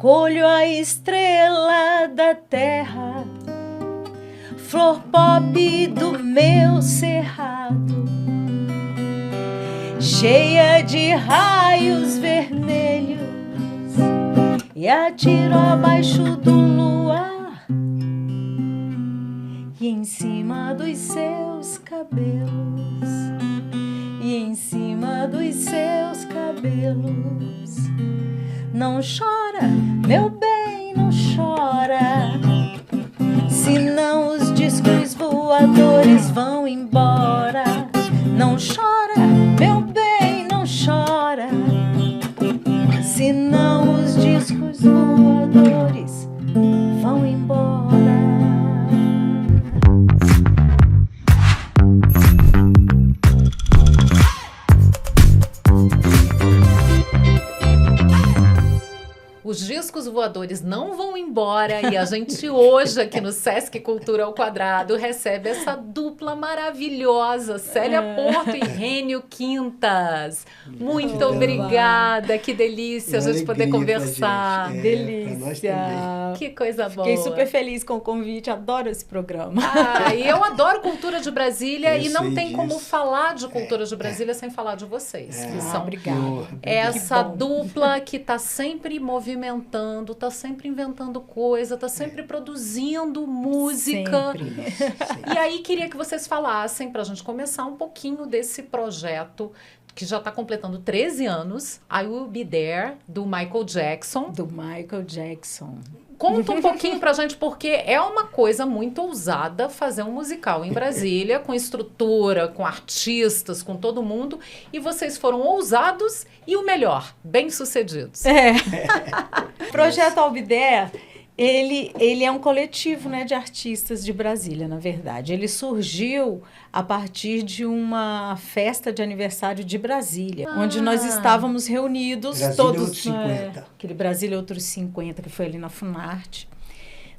colho a estrela da terra, flor pop do meu cerrado, cheia de raios vermelhos, e atiro abaixo do luar, e em cima dos seus cabelos, e em cima dos seus cabelos. Não chora, meu bem, não chora, senão os discos voadores vão embora. Não chora, meu bem, não chora, senão os discos voadores vão embora. Os discos voadores não vão embora e a gente hoje aqui no Sesc Cultura ao Quadrado recebe essa dupla maravilhosa, Célia Porto e Rênio Quintas. Muito obrigada, que delícia a gente poder conversar. Delícia. Que coisa boa. Fiquei super feliz com o convite, adoro esse programa. E eu adoro Cultura de Brasília e não tem disso. como falar de Cultura de Brasília sem falar de vocês. Que são Obrigada. essa dupla que está sempre movimentando, está sempre inventando coisa, está sempre produzindo música. Sempre. E aí queria que vocês falassem, para a gente começar um pouquinho desse projeto que já está completando 13 anos, I Will Be There, do Michael Jackson. Do Michael Jackson. Conta um pouquinho pra gente, porque é uma coisa muito ousada fazer um musical em Brasília, com estrutura, com artistas, com todo mundo, e vocês foram ousados e o melhor, bem-sucedidos. O Projeto Albidé, ele é um coletivo, né, de artistas de Brasília, na verdade. Ele surgiu a partir de uma festa de aniversário de Brasília, onde nós estávamos reunidos Brasília todos. Outros 50. Aquele Brasília Outros 50, que foi ali na Funarte.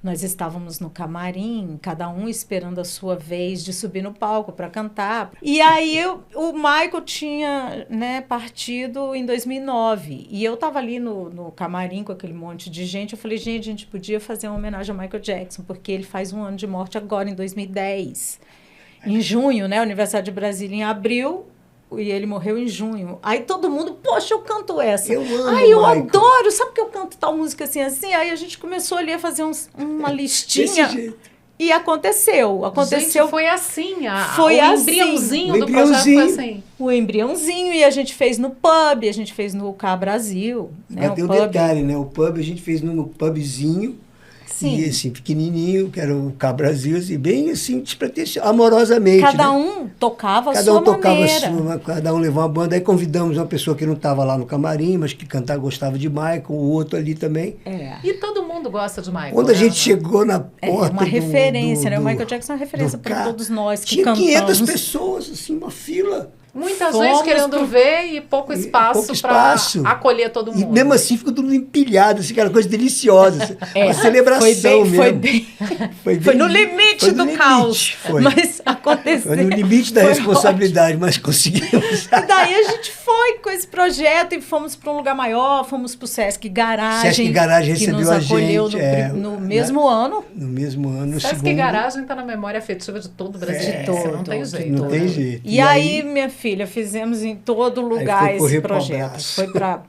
Nós estávamos no camarim, cada um esperando a sua vez de subir no palco para cantar. E aí o Michael tinha, né, partido em 2009. E eu estava ali no camarim com aquele monte de gente. Eu falei, gente, a gente podia fazer uma homenagem a Michael Jackson, porque ele faz um ano de morte agora, em 2010. Em junho, né? O aniversário de Brasília em abril. E ele morreu em junho. Aí todo mundo, poxa, eu canto essa. Eu amo Ai, eu Michael. adoro. Sabe que eu canto tal música assim, assim? Aí a gente começou ali a fazer uma listinha. Desse jeito. E aconteceu. Gente, foi assim. Foi o assim. embriãozinho O do projeto foi embriãozinho. assim. O embriãozinho, e a gente fez no pub, a gente fez no K Brasil. Né? Mas tem um pub. detalhe, né? O pub a gente fez no pubzinho. Sim. E assim, pequenininho, que era o K Brasil, assim, bem assim, despretensioso, amorosamente. Cada né? um tocava a Cada sua um tocava maneira. a sua, cada um levou uma banda. Aí convidamos uma pessoa que não estava lá no camarim, mas que cantava, gostava de Michael, o outro ali também. E todo mundo gosta de Michael. Quando a né? gente chegou na porta uma referência, né? O do- Michael Jackson é uma referência do para carro, todos nós que tinha cantamos. 500 pessoas, assim, uma fila. Muita Fomos gente querendo pro- ver e pouco espaço pouco para espaço. acolher todo E mundo. mesmo assim ficou tudo empilhado, assim, aquela coisa deliciosa. Assim, uma celebração Foi mesmo. bem, Foi foi bem- no limite foi no do limite, caos. foi. Mas aconteceu. Foi no limite da Foi responsabilidade, mas conseguimos. E daí a gente foi com esse projeto e fomos para um lugar maior, fomos para o Sesc Garagem. Sesc Garagem que recebeu nos a acolheu gente, no mesmo ano. No mesmo ano, no Sesc segundo. Garagem está na memória afetiva de todo o Brasil. Não tem jeito. Não tem né? jeito. E aí, minha filha, fizemos em todo lugar foi correr esse pro projeto. abraço.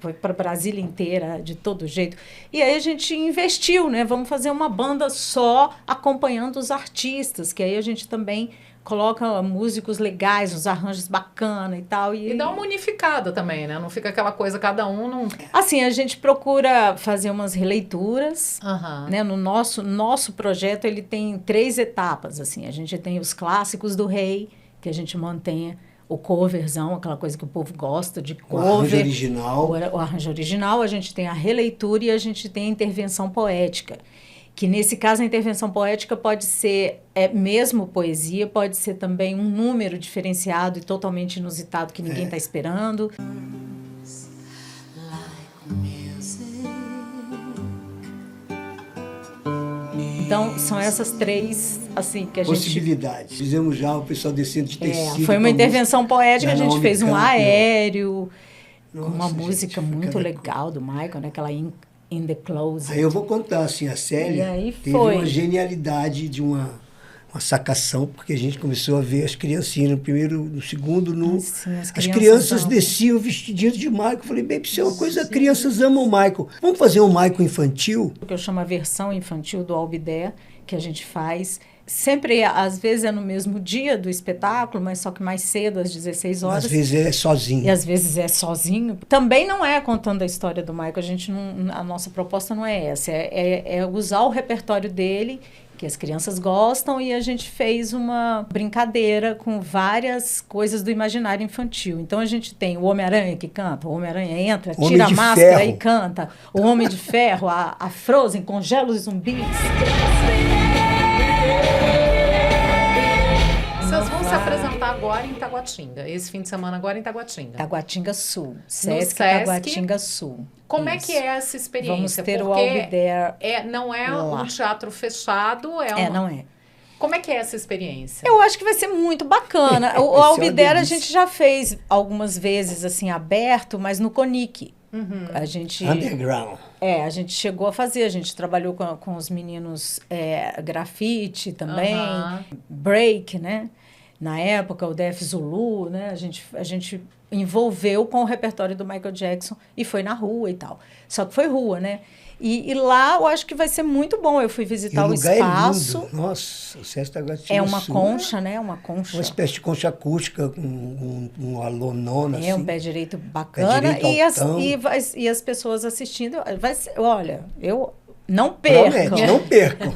Foi para Brasília inteira, de todo jeito. E aí a gente investiu, né? Vamos fazer uma banda só acompanhando os artistas, que aí a gente também coloca músicos legais, uns arranjos bacanas e tal. E dá uma unificada também, né? Não fica aquela coisa, cada um não... Assim, a gente procura fazer umas releituras, Aham. né? No nosso projeto, ele tem 3 etapas, assim. A gente tem os clássicos do rei, que a gente mantém o coverzão, aquela coisa que o povo gosta de O arranjo cover. original. O arranjo original, a gente tem a releitura e a gente tem a intervenção poética. Que nesse caso a intervenção poética pode ser mesmo poesia, pode ser também um número diferenciado e totalmente inusitado que ninguém está esperando. Então, são essas 3, assim, que a gente... Possibilidades. Fizemos já o pessoal descendo de tecido. foi uma intervenção poética, a da gente Naomi fez um Campbell. aéreo, com uma Nossa, música gente, muito cada legal do Michael, né? Aquela in the Closet. Aí eu vou contar, assim, a E Célia aí teve foi. uma genialidade de uma sacação, porque a gente começou a ver as criancinhas no primeiro, no segundo, Sim, as crianças amam. desciam vestidinhas de Michael. Eu falei, baby, isso é uma coisa, crianças amam o Michael. Vamos fazer um Michael infantil? O que eu chamo a versão infantil do Albidé, que a gente faz. Sempre, às vezes, é no mesmo dia do espetáculo, mas só que mais cedo, às 16 horas. Às vezes é sozinho. E às vezes é sozinho. Também não é contando a história do Michael. A nossa proposta não é essa. É usar o repertório dele, que as crianças gostam, e a gente fez uma brincadeira com várias coisas do imaginário infantil. Então a gente tem o Homem-Aranha que canta, o Homem-Aranha entra, Homem tira a de máscara Ferro. e canta. O Homem de Ferro, a Frozen congela os zumbis. Vocês vão se apresentar agora em Taguatinga, esse fim de semana agora em Taguatinga. Taguatinga Sul. Sesc Sesc. Taguatinga Sul. Como é Isso. que é essa experiência? Vamos ter o Porque Albidé. não é lá. um teatro fechado, Não é. Como é que é essa experiência? Eu acho que vai ser muito bacana. Vai ser O uma Albidé a delícia. gente já fez algumas vezes assim aberto, mas no Conic. A gente Underground. a gente chegou a fazer, a gente trabalhou com os meninos grafite também, Aham. break, né? Na época, o Def Zulu, né? A gente envolveu com o repertório do Michael Jackson e foi na rua e tal. Só que foi rua, né? E lá eu acho que vai ser muito bom. Eu fui E visitar o o lugar espaço. é lindo. Nossa, o Sesc Taguatinga É uma Sul concha, né? Uma concha. Uma espécie de concha acústica, com uma lonona, É assim. um pé direito bacana. direito E, altão. e as pessoas assistindo. Olha, eu não Promete, perco. não percam.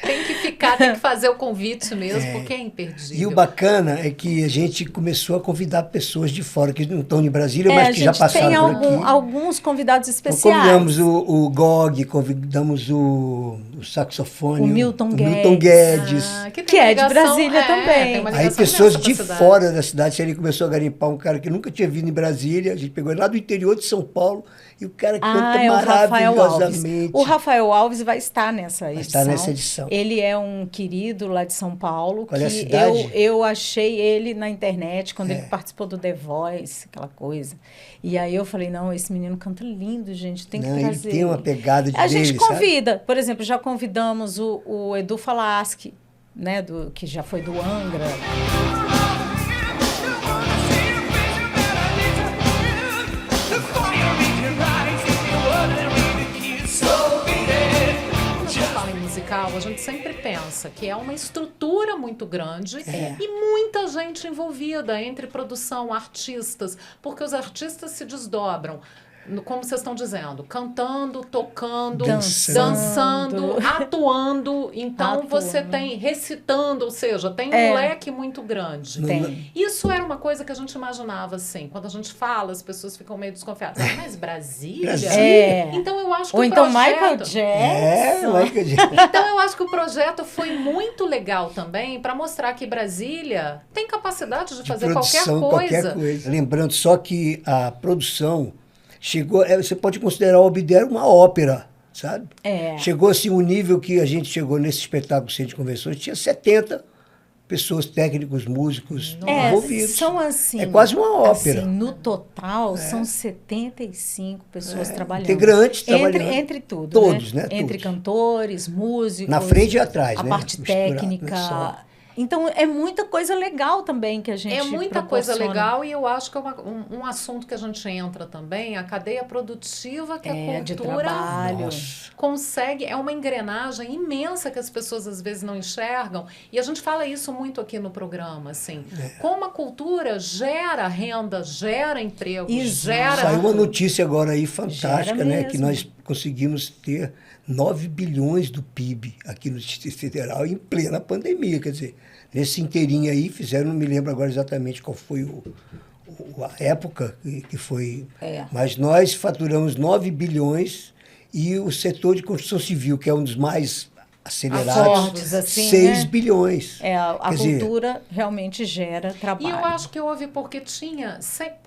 Tem que ficar, tem que fazer o convite mesmo, porque é imperdível. E o bacana é que a gente começou a convidar pessoas de fora, que não estão em Brasília, mas que já passaram por aqui. Alguns convidados Então, especiais. convidamos o Gog, convidamos o saxofone, O Milton Guedes. Que, Que é de Brasília também. tem uma Aí ligação pessoas imensa de pra cidade. fora da cidade, ele começou a garimpar um cara que nunca tinha vindo em Brasília, a gente pegou ele lá do interior de São Paulo, e o cara canta É o Rafael Alves. maravilhosamente. O Rafael Alves vai estar nessa edição. estar nessa edição. Ele é um querido lá de São Paulo. Qual é a que cidade? eu achei ele na internet, quando ele participou do The Voice, aquela coisa. E aí eu falei, não, esse menino canta lindo, gente, tem que Não, trazer. ele tem uma pegada de A gente dele, sabe? convida. Por exemplo, já convidamos o Edu Falaschi, né, que já foi do Angra. Quando a gente fala em musical, a gente sempre pensa que é uma estrutura muito grande e muita gente envolvida entre produção, artistas, porque os artistas se desdobram. Como vocês estão dizendo, cantando, tocando, dançando, atuando. Então você tem recitando, ou seja, tem um leque muito grande. Tem. Isso era uma coisa que a gente imaginava assim. Quando a gente fala, as pessoas ficam meio desconfiadas. Mas Brasília? Então eu acho que Ou o então projeto... Michael Jackson. Michael Jackson. Então eu acho que o projeto foi muito legal também para mostrar que Brasília tem capacidade de fazer Produção, qualquer coisa. Lembrando só que a produção chegou, você pode considerar o Albidé uma ópera, sabe? Chegou assim um nível que a gente chegou nesse espetáculo Centro de Convenções, tinha 70 pessoas, técnicos, músicos envolvidos. São assim. É quase uma ópera. Assim, no total, são 75 pessoas trabalhando. Integrantes trabalhando. Entre tudo. Todos, né? Entre Todos. cantores, músicos. Na frente e atrás, a né? parte Misturado, técnica. não é só. Então, é muita coisa legal também que a gente É muita coisa proporciona. legal e eu acho que é um assunto que a gente entra também, a cadeia produtiva que a de cultura trabalho. Nossa. consegue, é uma engrenagem imensa que as pessoas às vezes não enxergam e a gente fala isso muito aqui no programa, assim, como a cultura gera renda, gera emprego, Exato. gera... Saiu uma notícia agora aí fantástica, Gera né? mesmo. Que nós conseguimos ter 9 bilhões do PIB aqui no Distrito Federal em plena pandemia. Quer dizer, nesse inteirinho aí fizeram, não me lembro agora exatamente qual foi a época que foi. Mas nós faturamos 9 bilhões e o setor de construção civil, que é um dos mais acelerados, Fortes, assim, 6 né? bilhões. A Quer dizer, cultura realmente gera trabalho. E eu acho que houve porque tinha,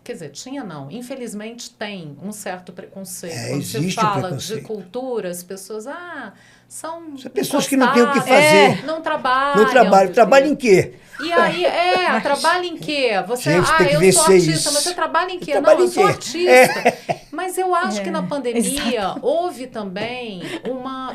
quer dizer, tinha não, infelizmente tem um certo preconceito. Quando Existe se fala preconceito. de cultura, as pessoas, são pessoas que não têm o que fazer. não trabalham. Não trabalham. Trabalham em quê? E aí, trabalha em quê? Você, Gente, tem que eu sou vencer artista, isso. mas você trabalha em quê? Trabalha Não, em eu sou quê? artista. Mas eu acho que na Exato. pandemia houve também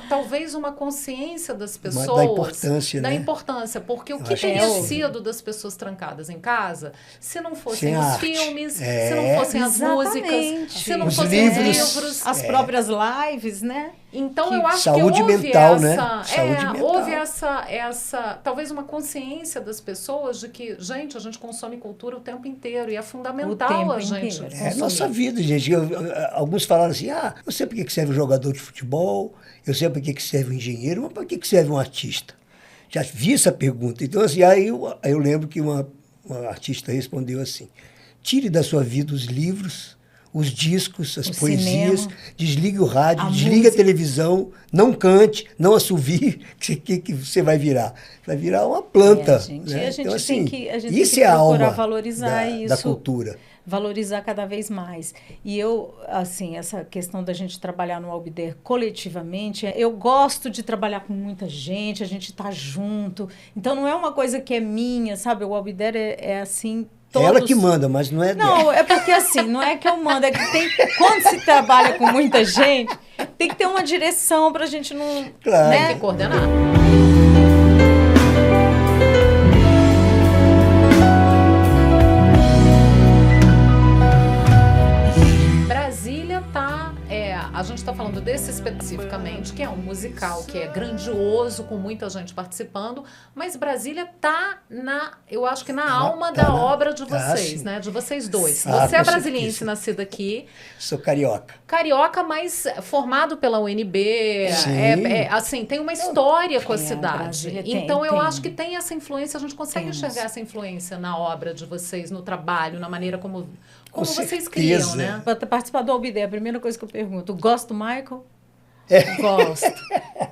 talvez uma consciência das pessoas. Da importância, da né? importância, porque o Eu que acho que teria sim. sido das pessoas trancadas em casa se não fossem Sem os arte. filmes, se não fossem as músicas, Exatamente. se não Os fossem os livros. livros. As próprias lives, né? Então, Que eu acho saúde que houve mental, né? essa, Saúde mental. houve essa, talvez uma consciência das pessoas de que, gente, a gente consome cultura o tempo inteiro e é fundamental tempo a gente inteiro. É a nossa vida, gente. Alguns falaram assim, eu sei para que serve um jogador de futebol, eu sei para que serve um engenheiro, mas para que serve um artista? Já vi essa pergunta. Então, assim, aí eu lembro que uma artista respondeu assim, tire da sua vida os livros, os discos, as poesias, cinema, desligue o rádio, a desligue música. a televisão, não cante, não assovie, que você vai virar? Vai virar uma planta. Gente, né? a gente Então, assim, tem que, isso tem que é a procurar alma valorizar isso. da cultura. Valorizar cada vez mais. E eu, assim, essa questão da gente trabalhar no Albider coletivamente, eu gosto de trabalhar com muita gente, a gente tá junto. Então, não é uma coisa que é minha, sabe? O Albider é assim... Todos... Ela que manda, mas não é dela. Não, é porque assim, não é que eu mando, é que tem, quando se trabalha com muita gente, tem que ter uma direção pra gente não... Claro. Né? tem que coordenar. Brasília tá... a gente está falando desse especificamente, que é um musical que é grandioso, com muita gente participando, mas Brasília tá eu acho que na alma da obra de vocês, sim. né? De vocês dois. Ah, Você é com brasiliense, certeza. nascido aqui, Sou carioca. carioca, mas formado pela UNB, Sim. assim, tem uma história com a cidade. Brasília tem, Então, eu tem. acho que tem essa influência, a gente consegue Temos. enxergar essa influência na obra de vocês, no trabalho, na maneira como Com vocês certeza. criam, né? Para participar do Albider, a primeira coisa que eu pergunto, gosta do Michael? É. Gosto.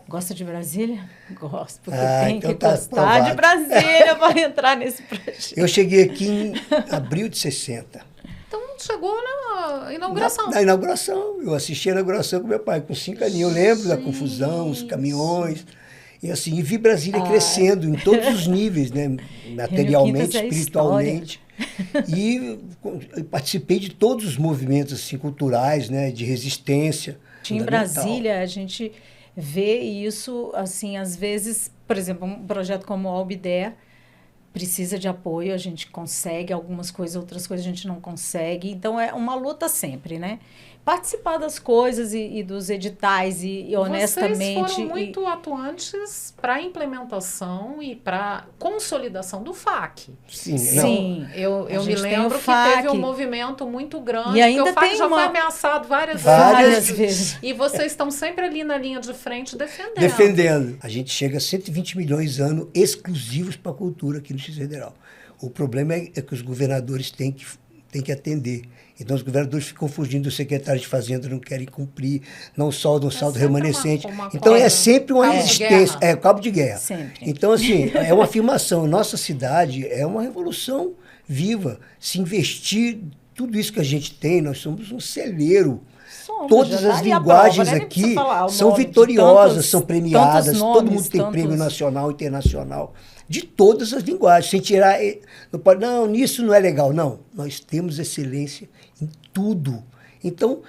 Gosta de Brasília? Gosto, porque tem então que tá gostar de aprovado. Brasília para entrar nesse projeto. Eu cheguei aqui em abril de 60. Então, chegou na inauguração. Na inauguração. Eu assisti a inauguração com meu pai, com 5 aninhos. Eu lembro da confusão, os caminhões. E assim, e vi Brasília crescendo em todos os níveis, né? Materialmente, Quintas é espiritualmente. E participei de todos os movimentos assim, culturais, né? De resistência. Em Brasília, a gente vê isso, assim, às vezes, por exemplo, um projeto como o Albider precisa de apoio, a gente consegue algumas coisas, outras coisas a gente não consegue. Então, é uma luta sempre, né? Participar das coisas e dos editais e honestamente... Vocês foram muito atuantes para a implementação e para consolidação do FAC. Sim. Sim. Eu A me gente tem o lembro que FAC. teve um movimento muito grande, E ainda porque o FAC tem já foi uma- ameaçado várias Várias vezes. E vocês estão sempre ali na linha de frente defendendo. Defendendo. A gente chega a 120 milhões ano exclusivos para a cultura aqui no Distrito Federal. O problema é que os governadores têm que atender. Então, os governadores ficam fugindo, os secretários de Fazenda não querem cumprir, não soldam o saldo sempre remanescente. uma Então, corda. é sempre uma Cabo de resistência. guerra. É, cabo de guerra. Sempre. Então, assim, é uma afirmação. Nossa cidade é uma revolução viva. Se investir tudo isso que a gente tem, nós somos um celeiro. Somos, Todas já as tá aí a linguagens prova, né? Nem precisa aqui falar o são nome de vitoriosas, tantos- são premiadas, tantos todo nomes, mundo tem prêmio tantos- nacional, internacional, de todas as linguagens, sem tirar... Não pode, não, nisso não é legal. Não, nós temos excelência em tudo. Então,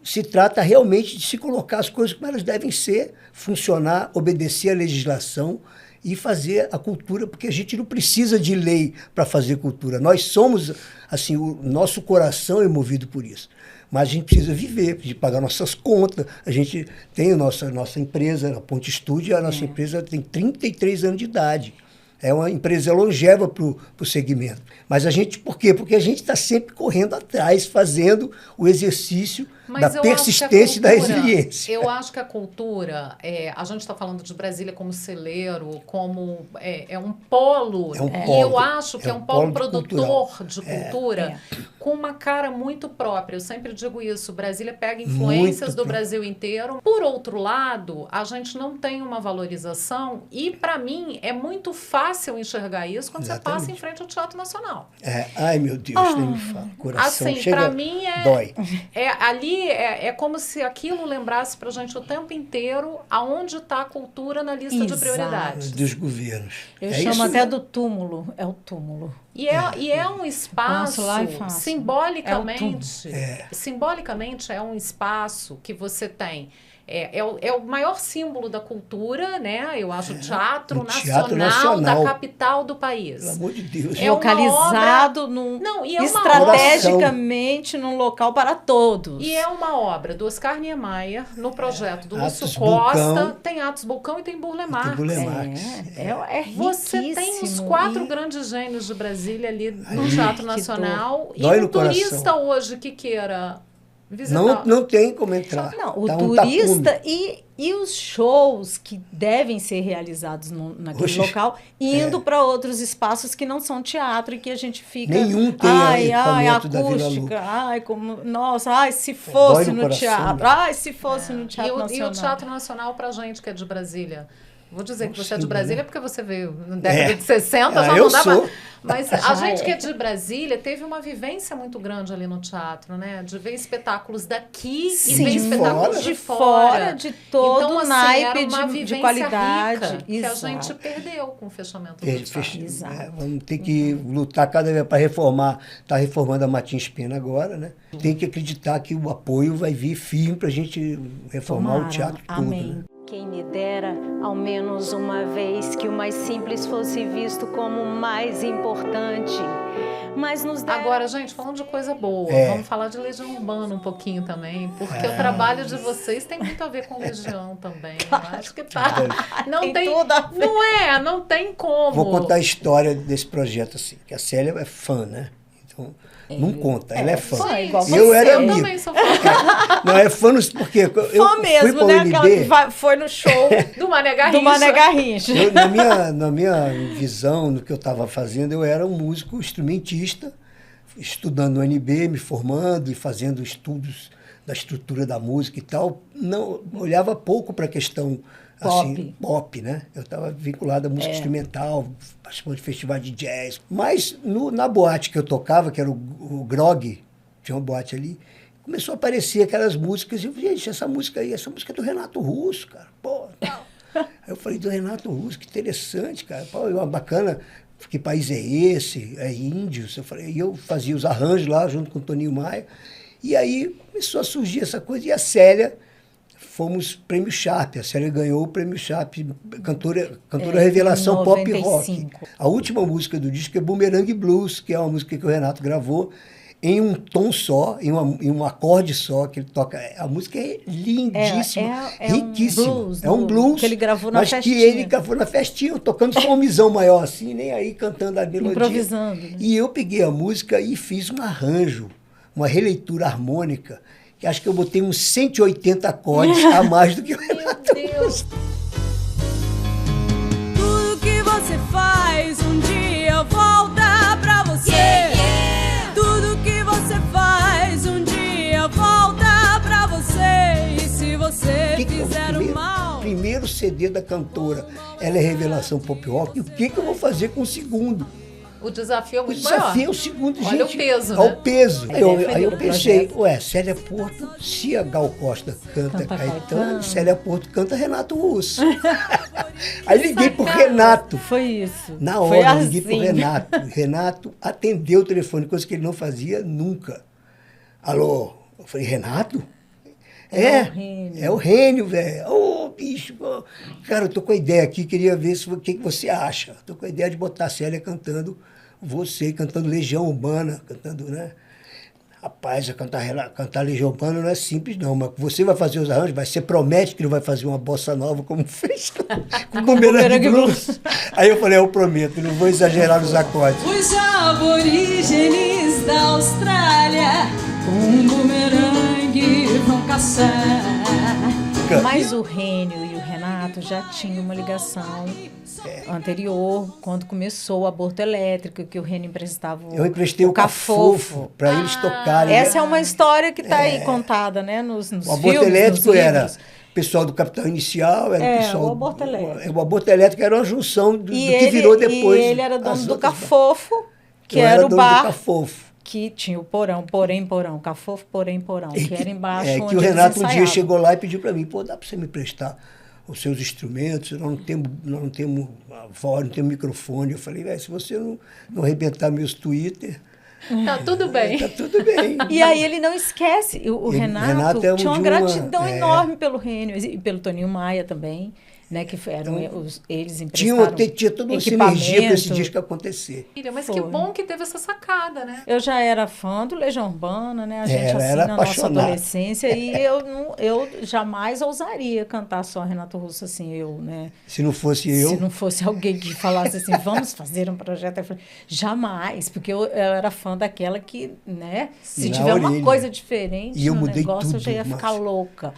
se trata realmente de se colocar as coisas como elas devem ser, funcionar, obedecer à legislação e fazer a cultura, porque a gente não precisa de lei para fazer cultura. Nós somos, assim, o nosso coração é movido por isso. Mas a gente precisa viver, precisa pagar nossas contas. A gente tem a nossa empresa, a Ponte Estúdio, a nossa empresa tem 33 anos de idade. É uma empresa longeva para o segmento. Mas a gente, por quê? Porque a gente está sempre correndo atrás, fazendo o exercício Mas da persistência e da resiliência. Eu acho que a cultura, a gente está falando de Brasília como celeiro, como um polo, e eu acho que é um polo produtor de cultura com uma cara muito própria. Eu sempre digo isso, Brasília pega influências do Brasil inteiro. Por outro lado, a gente não tem uma valorização e, para mim, é muito fácil enxergar isso quando você passa em frente ao Teatro Nacional. Ai, meu Deus, nem me fala. Coração assim, para mim dói. Ali é como se aquilo lembrasse pra gente o tempo inteiro aonde está a cultura na lista de prioridades. Dos governos. Eu chamo até do túmulo, é o túmulo. E é um espaço, simbolicamente é um espaço que você tem. É o maior símbolo da cultura, né? Eu acho o Teatro Nacional da capital do país. Pelo amor de Deus. Localizado estrategicamente num local para todos. E é uma obra do Oscar Niemeyer, no projeto do Lúcio Costa. Tem Atos Bulcão e tem Burle Marx. É Você tem os 4 grandes gênios de Brasília ali no Teatro Nacional. E Dói um no coração. turista hoje que queira visitar. Não tem como entrar. Não, o turista e os shows que devem ser realizados naquele local, indo para outros espaços que não são teatro e que a gente fica... Nenhum tem acústica, da Vila Lu. Se fosse no teatro. Se fosse no Teatro Nacional. E o Teatro Nacional pra gente que é de Brasília. Vou dizer que você é de Brasília porque você veio na década de 60, já não dá mais. Mas a gente que é de Brasília teve uma vivência muito grande ali no teatro, né? De ver espetáculos daqui e ver espetáculos de fora. De todo então, assim, naipe era uma de qualidade. Rica, que a gente perdeu com o fechamento do teatro. Vamos ter que lutar cada vez para reformar. Está reformando a Martins Pena agora, né? Tem que acreditar que o apoio vai vir firme para a gente reformar o teatro todo. Amém. Né? Quem me dera, ao menos uma vez, que o mais simples fosse visto como o mais importante. Mas nos dera... Agora, gente, falando de coisa boa, vamos falar de Legião Urbana um pouquinho também, porque o trabalho de vocês tem muito a ver com Legião também. Eu acho que tá. Não tem tudo a ver. Não tem como. Vou contar a história desse projeto assim, que a Célia é fã, né? Então, não conta, ela é fã. Eu era amigo. Eu também sou fã. Não, é fã porque eu fui para o né? UNB. Aquela que foi no show do Mané Garrincha. Na minha visão, no que eu estava fazendo, eu era um músico instrumentista, estudando no UNB, me formando e fazendo estudos da estrutura da música e tal. Não olhava pouco para a questão assim, pop, né? Eu estava vinculado à música instrumental, participando de festivais de jazz. Mas na boate que eu tocava, que era o Grog, tinha uma boate ali, começou a aparecer aquelas músicas. E eu falei, gente, essa música é do Renato Russo, cara. Pô, tal. Aí eu falei, do Renato Russo, que interessante, cara. Pô, bacana. Que país é esse? É Índios? E eu fazia os arranjos lá, junto com o Toninho Maia. E aí começou a surgir essa coisa. E a Célia... Fomos Prêmio Sharp, a Célia ganhou o Prêmio Sharp, cantora revelação pop rock. A última música do disco é Boomerang Blues, que é uma música que o Renato gravou em um tom só, em um acorde só, que ele toca. A música é lindíssima, riquíssima. É um blues, que ele gravou na festinha. Mas que ele gravou na festinha, tocando só um misão maior assim, nem aí cantando a melodia. Improvisando. Né? E eu peguei a música e fiz um arranjo, uma releitura harmônica, que acho que eu botei uns 180 acordes a mais do que o Renato. Meu Deus! Tudo que você faz um dia volta pra você. Tudo que você faz um dia volta pra você. E se você fizer o mal... Primeiro CD da cantora, ela é revelação pop rock. E o que eu vou fazer com o segundo? O desafio é muito maior. O desafio é o segundo, gente. Olha o peso, né? Olha o peso. Aí eu pensei, Célia Porto, se a Gal Costa canta Caetano, Célia Porto canta Renato Russo. Aí liguei pro Renato. Foi isso. Na hora, eu liguei pro Renato. Renato atendeu o telefone, coisa que ele não fazia nunca. Alô? Eu falei, Renato? É o Rênio, velho. Ô, bicho. Cara, eu tô com a ideia aqui, queria ver o que você acha. Tô com a ideia de botar a Célia cantando cantando Legião Urbana, cantando, né? Rapaz, cantar Legião Urbana não é simples, não. Mas você vai fazer os arranjos, você promete que não vai fazer uma bossa nova como fez com o Boomerang Blues. Aí eu falei, eu prometo, não vou exagerar nos acordes. Os aborígenes da Austrália, com um bumerangue vão caçar. Mas o Rênio e o Renato já tinham uma ligação anterior, quando começou o aborto elétrico, que o Rênio emprestava Eu emprestei o Cafofo para eles tocarem. Essa é uma história que está aí contada, né? Nos O filmes, aborto elétrico nos era livros. o pessoal do Capital Inicial, era o pessoal. o aborto elétrico. O aborto elétrico era uma junção do E que virou depois. E ele era dono as do outras Cafofo, que Eu era o dono do bar Cafofo. que tinha o porão, porão, Cafofo, porão, que era embaixo onde que o eles Renato um dia ensaiavam. chegou lá e pediu para mim, pô, dá para você me prestar os seus instrumentos? Nós não temos a voz, não temos microfone. Eu falei, velho, se você não arrebentar meus Twitter, Tá tudo bem. tá tudo bem. E aí ele não esquece, o Renato é tinha uma de gratidão enorme pelo Rênio e pelo Toninho Maia também, né, que eram eles emprestaram Tinha toda uma sinergia para esse equipamento. disco acontecer. Filha, mas Foi. que bom que teve essa sacada, né? Eu já era fã do Legião Urbana, né? A gente Era assim na nossa apaixonado. adolescência e eu jamais ousaria cantar só Renato Russo assim, né? Se não fosse eu, Se não fosse alguém que falasse assim, vamos fazer um projeto, eu falei, jamais, porque eu era fã daquela que, né? Se Na tiver uma orelha. coisa diferente E eu no mudei negócio, eu tudo, já ia ficar Márcia. louca.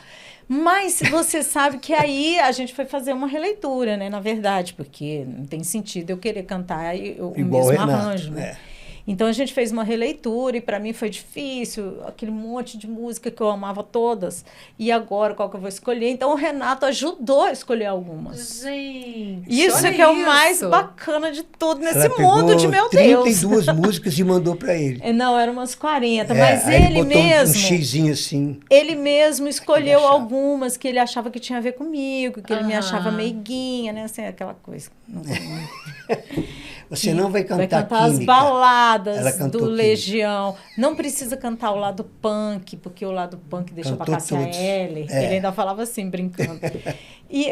Mas você sabe que aí a gente foi fazer uma releitura, né? Na verdade, porque não tem sentido eu querer cantar o Igual o mesmo Renato, arranjo, né? é. Então a gente fez uma releitura e para mim foi difícil, aquele monte de música que eu amava todas. E agora qual que eu vou escolher? Então o Renato ajudou a escolher algumas. Gente, Isso olha é que é o mais isso. bacana de tudo nesse ela mundo de pegou meu Deus. 32 músicas e mandou para ele. Não, eram umas 40, mas aí ele botou mesmo, um xizinho assim. ele mesmo escolheu achava. algumas que ele achava que tinha a ver comigo, que ele me Aham. achava meiguinha, né? Assim, aquela coisa. Você não vai Vai cantar cantar as Química. Ela baladas cantou do Química. Legião. Não precisa cantar o lado punk, porque o lado punk deixa pra Cantou Cássia todos. Eller. É. Ele ainda falava assim, brincando.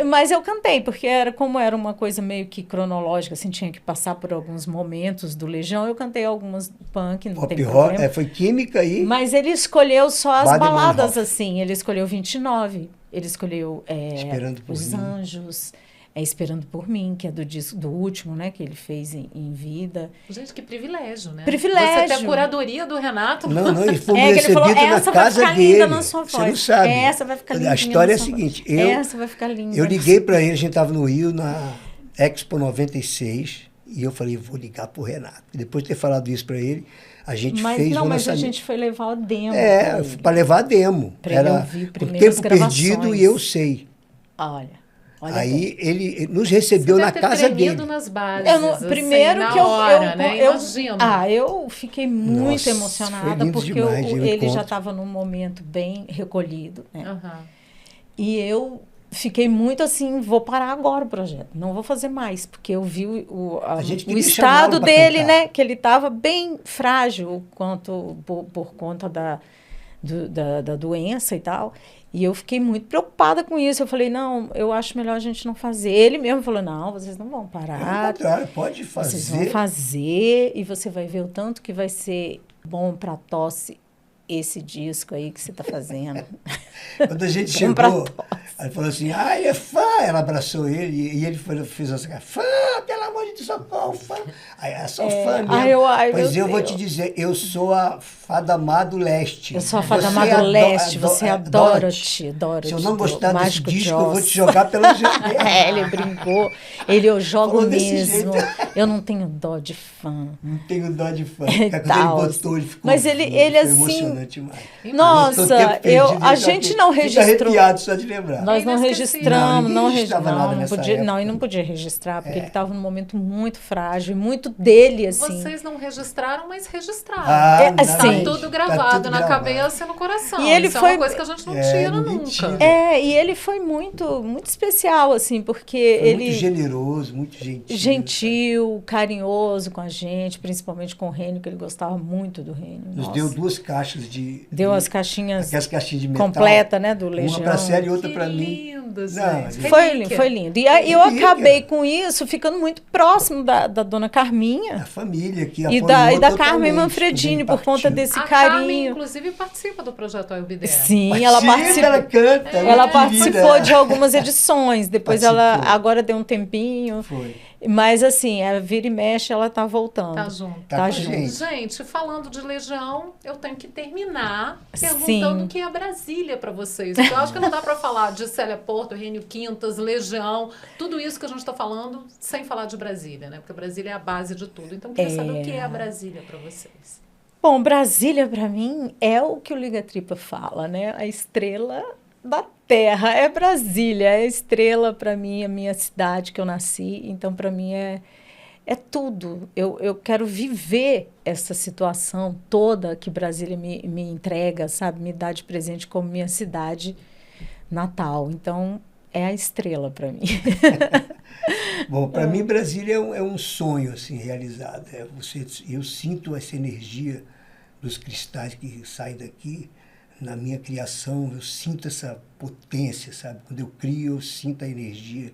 Mas eu cantei, porque como era uma coisa meio que cronológica, assim, tinha que passar por alguns momentos do Legião, eu cantei algumas punk, não tem Pop rock, problema. foi Química e Mas ele escolheu só as Baden baladas, Meinhof. assim. Ele escolheu 29. Ele escolheu Esperando por Os Mim. Anjos, Esperando por Mim, que é do último, né? Que ele fez em vida. Gente, que privilégio, né? Privilégio. Você ter a curadoria do Renato. Não, e fomos Que ele falou, recebidos na essa vai casa ficar dele. linda na sua voz. Você não sabe. Essa vai ficar linda A história é a na sua seguinte, voz. eu Essa vai ficar linda. Eu liguei para ele, a gente estava no Rio, na Expo 96, e eu falei, vou ligar para o Renato. E depois de ter falado isso para ele, a gente Mas fez não, um mas a lançamento. gente foi levar o demo. Para levar a demo. Pra ele Era ouvir o primeiras Tempo gravações. Perdido e Eu Sei. Olha Aí ele nos recebeu Você na deve ter casa tremido dele. nas bases. Primeiro assim, que na hora, né? eu Imagino. eu fiquei muito Nossa, foi emocionada lindo porque demais, o ele encontro. já estava num momento bem recolhido, né? Aham. E eu fiquei muito assim, vou parar agora o projeto, não vou fazer mais, porque eu vi A gente o queria estado chamá-lo pra dele, cantar. né? Que ele estava bem frágil por conta da doença e tal. E eu fiquei muito preocupada com isso. Eu falei, não, eu acho melhor a gente não fazer. Ele mesmo falou, não, vocês não vão Pelo parar. contrário, pode Vocês vão fazer. fazer e você vai ver o tanto que vai ser bom para tosse esse disco aí que você está fazendo. Quando a gente Bom pra chegou, ele falou assim, ele é fã. Ela abraçou ele e ele fez assim, fã, pelo amor de Deus, socorro, fã. Aí, eu sou fã mesmo. Pois eu vou te dizer, eu sou a fada má do leste. Eu sou a fada Você má do leste, você é a Dorothy. Dorothy. Se eu não gostar desse Mágico disco, eu vou Joss. te jogar pela janela. Ele brincou. Eu jogo Falou desse mesmo. jeito. Eu não tenho dó de fã. Não tenho dó de fã. E Quando tal, ele botou, ele ficou Mas ele foi assim, emocionante demais. Nossa, Botou Tempo Perdido, a ele gente fica não registrou. arrepiado só de lembrar. Nós não Inesquecível. registramos, Não, ninguém registrava nada não nessa podia, época. não, e não podia registrar, porque ele estava num momento muito frágil, e muito dele, assim. Vocês não registraram, mas registraram. Ah, assim, Tá tudo gravado na cabeça e no coração. E ele Isso é foi- uma coisa que a gente não tira ninguém nunca. tira. E ele foi muito, muito especial, assim, porque Foi ele... muito generoso, muito gentil. gentil, carinhoso com a gente, principalmente com o Rênio, que ele gostava muito do Rênio. Nos Nossa. deu 2 caixas de... Deu as caixinhas Aquelas caixinhas de metal. completa, né, do Legião. Uma pra série e outra Que pra mim. lindo, gente. Não, Foi lindo. E aí eu Relíquia. acabei com isso, ficando muito próximo da dona Carminha A família que e apoiou da Carmen totalmente Manfredini, quando ele por conta partiu. desse A Carmen, carinho. inclusive, participa do projeto Albidea. Sim, ela Participa, ela participou. canta. Ela muito participou querida. de algumas edições, depois ela Participou. agora deu um tempinho. Foi. Mas assim, a vira e mexe, ela tá voltando. Tá junto. Tá Tá com a junto. gente. Gente, falando de Legião, eu tenho que terminar perguntando Sim. o que é Brasília para vocês. Porque eu acho que não dá para falar de Célia Porto, Rênio Quintas, Legião, tudo isso que a gente está falando sem falar de Brasília, né? Porque Brasília é a base de tudo. Então, eu queria saber o que é a Brasília para vocês. Bom, Brasília, para mim, é o que o Liga Tripa fala, né? A estrela da terra é Brasília, é a estrela para mim, a minha cidade que eu nasci. Então, para mim, é tudo. Eu quero viver essa situação toda que Brasília me entrega, sabe? Me dá de presente como minha cidade natal. Então, é a estrela para mim. Bom, para mim Brasília é um sonho assim realizado. Eu sinto essa energia dos cristais que saem daqui na minha criação. Eu sinto essa potência, sabe? Quando eu crio, eu sinto a energia.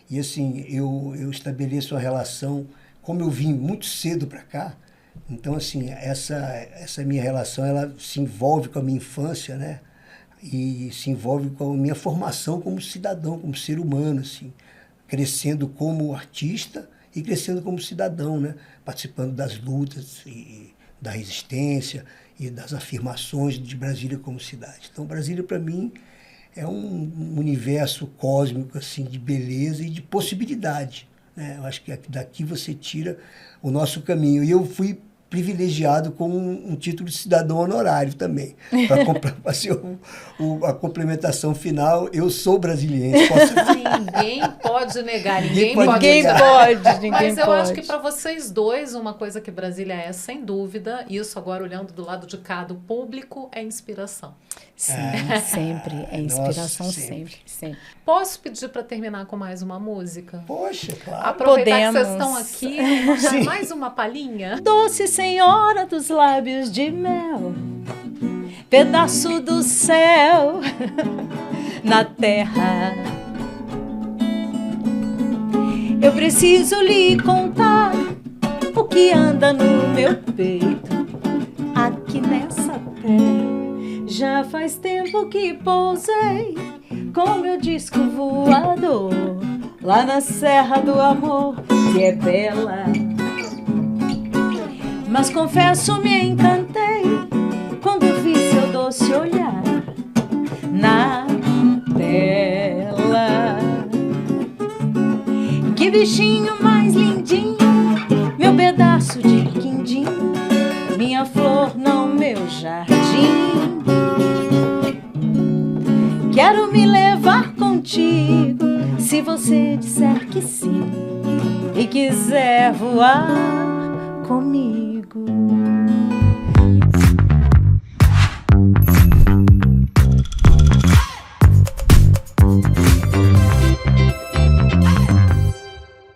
E assim, eu estabeleço uma relação. Como eu vim muito cedo para cá, então assim essa minha relação ela se envolve com a minha infância, né? E se envolve com a minha formação como cidadão, como ser humano, assim, crescendo como artista e crescendo como cidadão, né? Participando das lutas e da resistência e das afirmações de Brasília como cidade. Então, Brasília, para mim, é um universo cósmico assim, de beleza e de possibilidade, né? Eu acho que daqui você tira o nosso caminho. E eu fui privilegiado com um título de cidadão honorário também, para fazer a complementação final. Eu sou brasiliense. Ninguém pode negar, ninguém Ninguém negar. pode. Mas eu acho que para vocês dois, uma coisa que Brasília é, sem dúvida, isso agora olhando do lado de cá do público, é inspiração. Sim, sempre. É inspiração, Nossa, sempre. Posso pedir para terminar com mais uma música? Poxa, claro. Aproveitar que vocês Podemos. estão aqui, vamos dar Sim. mais uma palhinha. Doce senhora dos lábios de mel, pedaço do céu na terra. Eu preciso lhe contar o que anda no meu peito, aqui nessa terra. Já faz tempo que pousei com meu disco voador lá na Serra do Amor, que é bela. Mas confesso, me encantei quando vi seu doce olhar na tela. Que bichinho mais lindinho, meu pedaço de quindim, minha flor não meu jardim. Quero me levar contigo, se você disser que sim e quiser voar comigo.